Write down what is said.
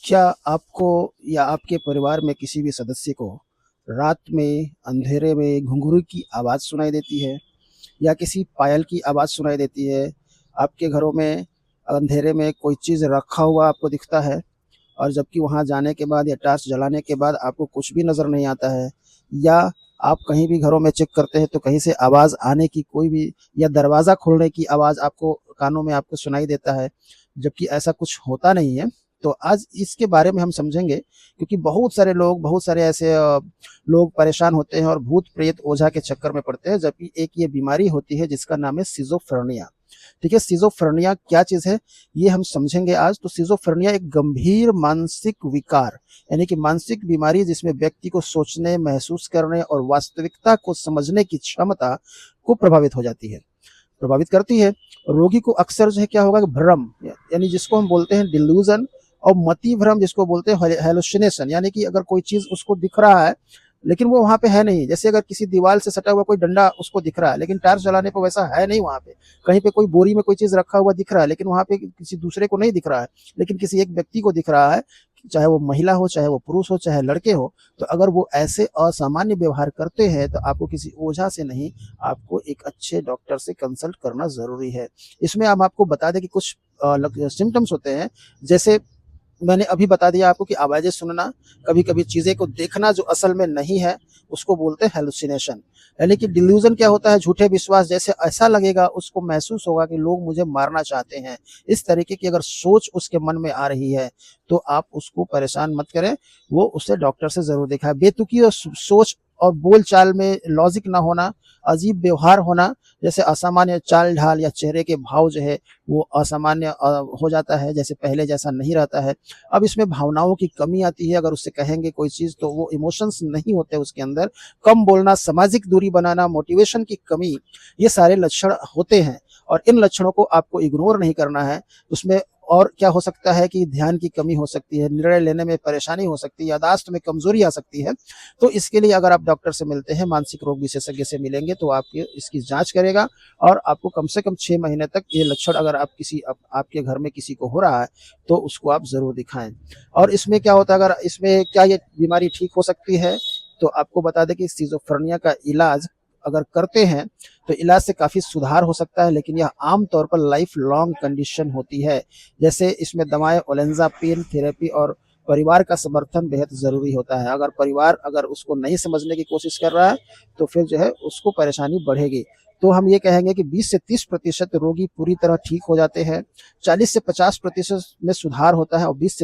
क्या आपको या आपके परिवार में किसी भी सदस्य को रात में अंधेरे में घुंघरू की आवाज़ सुनाई देती है या किसी पायल की आवाज़ सुनाई देती है? आपके घरों में अंधेरे में कोई चीज़ रखा हुआ आपको दिखता है और जबकि वहाँ जाने के बाद या टॉर्च जलाने के बाद आपको कुछ भी नज़र नहीं आता है, या आप कहीं भी घरों में चेक करते हैं तो कहीं से आवाज़ आने की कोई भी या दरवाज़ा खोलने की आवाज़ आपको कानों में आपको सुनाई देता है, जबकि ऐसा कुछ होता नहीं है। तो आज इसके बारे में हम समझेंगे, क्योंकि बहुत सारे लोग, बहुत सारे ऐसे लोग परेशान होते हैं और भूत प्रेत ओझा के चक्कर में पड़ते हैं, जबकि एक ये बीमारी होती है जिसका नाम है सिज़ोफ्रेनिया। ठीक है, सिज़ोफ्रेनिया क्या चीज़ है, ये हम समझेंगे आज। तो सिज़ोफ्रेनिया एक गंभीर मानसिक विकार, यानी कि मानसिक बीमारी जिसमें व्यक्ति को सोचने, महसूस करने और वास्तविकता को समझने की क्षमता को प्रभावित करती है। रोगी को अक्सर जो है क्या होगा कि भ्रम, यानी जिसको हम बोलते हैं डिल्यूजन, और मति भ्रम जिसको बोलते हैं हेलुसिनेशन, यानी कि अगर कोई चीज़ उसको दिख रहा है लेकिन वो वहाँ पे है नहीं। जैसे अगर किसी दीवार से सटा हुआ कोई डंडा उसको दिख रहा है लेकिन टॉर्च जलाने पे वैसा है नहीं वहाँ पे। कहीं पे कोई बोरी में कोई चीज़ रखा हुआ दिख रहा है लेकिन वहाँ पे किसी दूसरे को नहीं दिख रहा है, लेकिन किसी एक व्यक्ति को दिख रहा है, चाहे वो महिला हो, चाहे वो पुरुष हो, चाहे लड़के हो। तो अगर वो ऐसे असामान्य व्यवहार करते हैं तो आपको किसी ओझा से नहीं, आपको एक अच्छे डॉक्टर से कंसल्ट करना ज़रूरी है। इसमें हम आपको बता दें कि कुछ सिम्पटम्स होते हैं, जैसे मैंने अभी बता दिया आपको कि आवाज़ें सुनना, कभी-कभी चीज़ें को देखना जो असल में नहीं है, उसको बोलते हैं हैलुसिनेशन। यानी कि डिल्यूज़न क्या होता है, झूठे विश्वास, जैसे ऐसा लगेगा, उसको महसूस होगा कि लोग मुझे मारना चाहते हैं। इस तरीके की अगर सोच उसके मन में आ रही है, तो आप उसको परेशान मत करें, वो उसे डॉक्टर से ज़रूर दिखाएँ। बेतुकी और सोच और बोल-चाल में लॉजिक ना होना, अजीब व्यवहार होना, जैसे असामान्य चाल-ढाल या चेहरे के भाव जो है, वो असामान्य हो जाता है, जैसे पहले जैसा नहीं रहता है। अब इसमें भावनाओं की कमी आती है, अगर उससे कहेंगे कोई चीज़ तो वो इमोशंस नहीं होते उसके अंदर, कम बोलना, सामाजिक दूरी बनाना, मोटिवेशन की कमी, ये सारे लक्षण होते हैं और इन लक्षणों को आपको इग्नोर नहीं करना है। उसमें और क्या हो सकता है कि ध्यान की कमी हो सकती है, निर्णय लेने में परेशानी हो सकती है, याददाश्त में कमज़ोरी आ सकती है। तो इसके लिए अगर आप डॉक्टर से मिलते हैं, मानसिक रोग विशेषज्ञ से मिलेंगे, तो आपकी इसकी जाँच करेगा और आपको कम से कम 6 महीने तक ये लक्षण अगर आप किसी आपके घर में किसी को हो रहा है, तो उसको आप ज़रूर दिखाएँ। और इसमें क्या होता है, अगर इसमें क्या ये बीमारी ठीक हो सकती है, तो आपको बता दें कि सिज़ोफ्रेनिया का इलाज अगर करते हैं, तो इलाज से काफ़ी सुधार हो सकता है, लेकिन यह आम तौर पर लाइफ लॉन्ग कंडीशन होती है। जैसे इसमें दवाएँ, ओलेंज़ापिन, थेरेपी और परिवार का समर्थन बेहद ज़रूरी होता है। अगर परिवार अगर उसको नहीं समझने की कोशिश कर रहा है, तो फिर जो है उसको परेशानी बढ़ेगी। तो हम ये कहेंगे कि 20 से 30% रोगी पूरी तरह ठीक हो जाते हैं, 40 से 50% में सुधार होता है और 20 से